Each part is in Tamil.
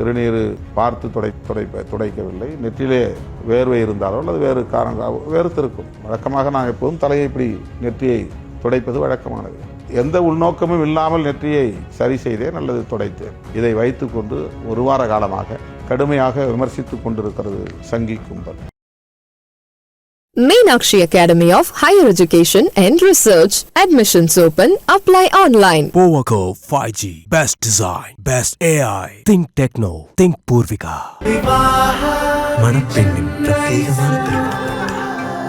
திருநீர் பார்த்து துடைக்கவில்லை. நெற்றிலே வேர்வை இருந்தாலோ அல்லது வேறு காரணங்களாக வேறுத்திருக்கும். வழக்கமாக நான் எப்போதும் தலையை இப்படி நெற்றியை துடைப்பது வழக்கமானது. எந்த உள்நோக்கமும் இல்லாமல் நெற்றியை சரி செய்தேன் அல்லது துடைத்தேன். இதை வைத்துக்கொண்டு ஒரு வார காலமாக கடுமையாக விமர்சித்துக் கொண்டிருக்கிறது சங்கி கும்பல். Meenakshi Academy of Higher Education and Research. Admissions open. Apply online. Powaco 5G. Best design. Best AI. Think Techno. Think Purvika. மணப்பெண்ணின் பிரத்யேகமான திருமணம்.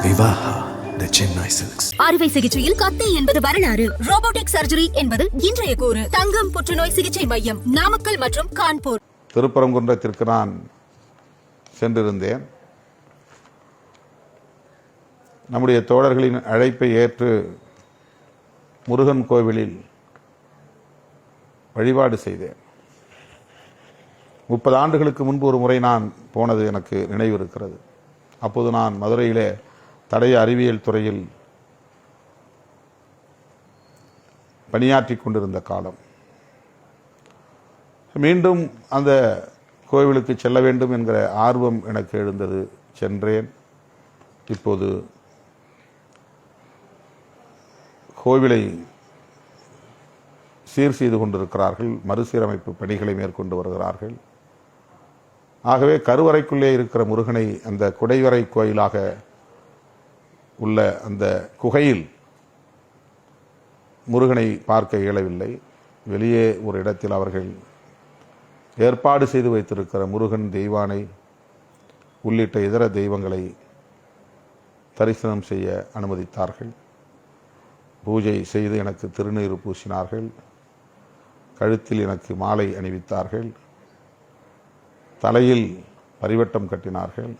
Vivaha The Chennai Silks. அறுவை சிகிச்சையில் கத்தி என்பது வரலாறு. ரோபோட்டிக் சர்ஜரி என்பது இன்றைய கூறு. தங்கம் புற்றுநோய் சிகிச்சை மையம் நாமக்கல் மற்றும் கான்பூர். திருப்பரங்குன்றத்திற்கு நான் சென்றிருந்தேன். நம்முடைய தோழர்களின் அழைப்பை ஏற்று முருகன் கோவிலில் வழிபாடு செய்தேன். 30 ஆண்டுகளுக்கு முன்பு ஒரு முறை நான் போனது எனக்கு நினைவு இருக்கிறது. அப்போது நான் மதுரையிலே தடய அறிவியல் துறையில் பணியாற்றி கொண்டிருந்த காலம். மீண்டும் அந்த கோவிலுக்கு செல்ல வேண்டும் என்கிற ஆர்வம் எனக்கு எழுந்தது. சென்றேன். இப்போது கோவிலை சீர் செய்து கொண்டிருக்கிறார்கள். மறுசீரமைப்பு பணிகளை மேற்கொண்டு வருகிறார்கள். ஆகவே கருவறைக்குள்ளே இருக்கிற முருகனை அந்த குடைவரை கோயிலாக உள்ள அந்த குகையில் முருகனை பார்க்க இயலவில்லை. வெளியே ஒரு இடத்தில் அவர்கள் ஏற்பாடு செய்து வைத்திருக்கிற முருகன், தெய்வானை உள்ளிட்ட இதர தெய்வங்களை தரிசனம் செய்ய அனுமதித்தார்கள். பூஜை செய்து எனக்கு திருநீறு பூசினார்கள். கழுத்தில் எனக்கு மாலை அணிவித்தார்கள். தலையில் பரிவட்டம் கட்டினார்கள்.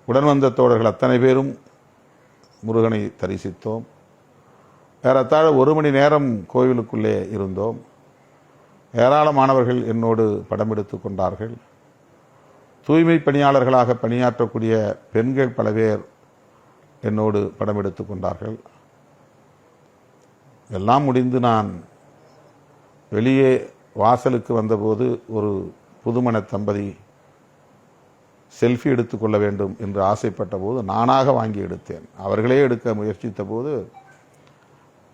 உடன் வந்த தோழர்கள் அத்தனை பேரும் முருகனை தரிசித்தோம். ஏறத்தாழ 1 மணி நேரம் கோவிலுக்குள்ளே இருந்தோம். ஏராளமானவர்கள் என்னோடு படம் எடுத்து கொண்டார்கள். தூய்மை பணியாளர்களாக பணியாற்றக்கூடிய பெண்கள் பல பேர் என்னோடு படம் எடுத்து கொண்டார்கள். எல்லாம் முடிந்து நான் வெளியே வாசலுக்கு வந்தபோது ஒரு புதுமண தம்பதி செல்ஃபி எடுத்துக்கொள்ள வேண்டும் என்று ஆசைப்பட்ட போது நானாக வாங்கி எடுத்தேன். அவர்களே எடுக்க முயற்சித்த போது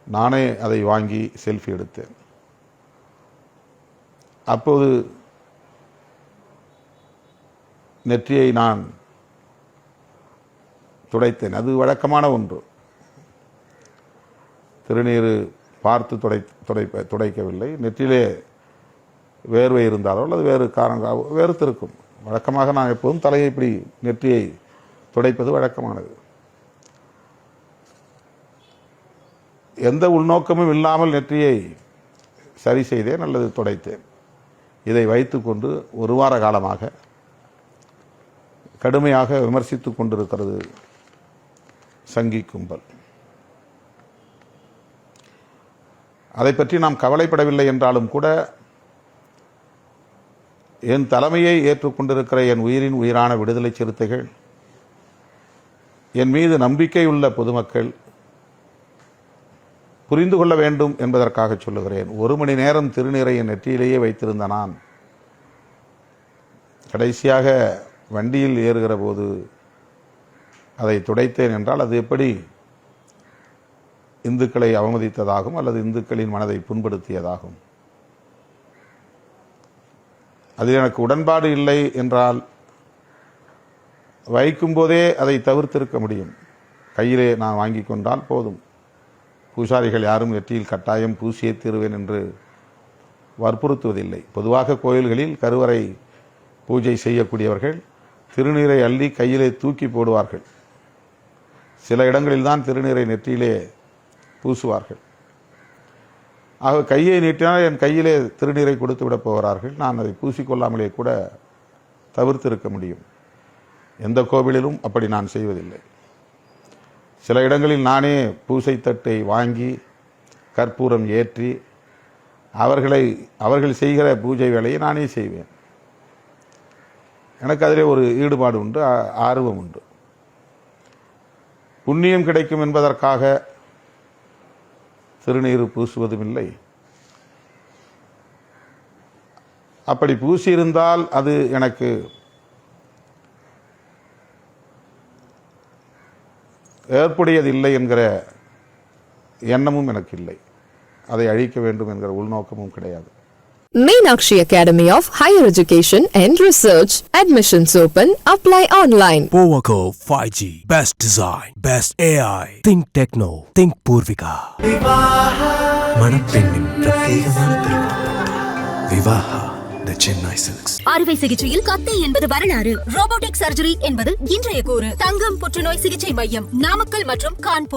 நானே அதை வாங்கி செல்ஃபி எடுத்தேன். அப்போது நெற்றியை நான் துடைத்தேன். அது வழக்கமான ஒன்று. திருநீர் பார்த்து துடைக்கவில்லை. நெற்றிலே வேர்வை இருந்தாலோ அல்லது வேறு காரணங்களாக வேறுத்திருக்கும். வழக்கமாக நான் எப்போதும் தலையை இப்படி நெற்றியை துடைப்பது வழக்கமானது. எந்த உள்நோக்கமும் இல்லாமல் நெற்றியை சரி செய்தேன் அல்லது துடைத்தேன். இதை வைத்துக்கொண்டு ஒரு வார காலமாக கடுமையாக விமர்சித்துக் கொண்டிருக்கிறது சங்கி கும்பல். அதை பற்றி நாம் கவலைப்படவில்லை என்றாலும் கூட என் தலைமையை ஏற்றுக்கொண்டிருக்கிற என் உயிரின் உயிரான விடுதலை சிறுத்தைகள், என் மீது நம்பிக்கை உள்ள பொதுமக்கள் புரிந்து கொள்ள வேண்டும் என்பதற்காக சொல்லுகிறேன். 1 மணி நேரம் திருநீரை என் நெற்றியிலேயே வைத்திருந்த நான் கடைசியாக வண்டியில் ஏறுகிற போது அதை துடைத்தேன் என்றால் அது எப்படி இந்துக்களை அவமதித்ததாகும் அல்லது இந்துக்களின் மனதை புண்படுத்தியதாகும்? அதில் எனக்கு உடன்பாடு இல்லை என்றால் வைக்கும்போதே அதை தவிர்த்திருக்க முடியும். கையிலே நான் வாங்கி கொண்டால் போதும். பூசாரிகள் யாரும் நெற்றியில் கட்டாயம் பூசியே தீருவேன் என்று வற்புறுத்துவதில்லை. பொதுவாக கோயில்களில் கருவறை பூஜை செய்யக்கூடியவர்கள் திருநீரை அள்ளி கையிலே தூக்கி போடுவார்கள். சில இடங்களில் தான் திருநீரை நெற்றியிலே பூசுவார்கள். ஆக கையை நீட்டினால் என் கையிலே திருநீரை கொடுத்து விட போகிறார்கள். நான் அதை பூசிக்கொள்ளாமலே கூட தவிர்த்திருக்க முடியும். எந்த கோவிலிலும் அப்படி நான் செய்வதில்லை. சில இடங்களில் நானே பூசை தட்டை வாங்கி கற்பூரம் ஏற்றி அவர்கள் செய்கிற பூஜை வேலையை நானே செய்வேன். எனக்கு அதிலே ஒரு ஈடுபாடு உண்டு, ஆர்வம் உண்டு. புண்ணியம் கிடைக்கும் என்பதற்காக திருநீர் பூசுவதும் இல்லை. அப்படி பூசியிருந்தால் அது எனக்கு ஏற்புடையதில்லை என்கிற எண்ணமும் எனக்கு இல்லை. அதை அழிக்க வேண்டும் என்கிற உள்நோக்கமும் கிடையாது. Meenakshi Academy of Higher Education and Research. Admissions open. Apply online. Powaco 5G. Best design. Best AI. Think Techno. Think Purvika. மணப்பெண்ணின் பிரத்யேகமான திருமணம் விவாஹா தி சென்னை சில்க்ஸ். அறுவை சிகிச்சையில் கத்தை என்பது வரலாறு, ரோபோட்டிக் சர்ஜரி என்பது இன்றைய கூறு. தங்கம் புற்றுநோய் சிகிச்சை மையம், நாமக்கல் மற்றும் கான்பூர்.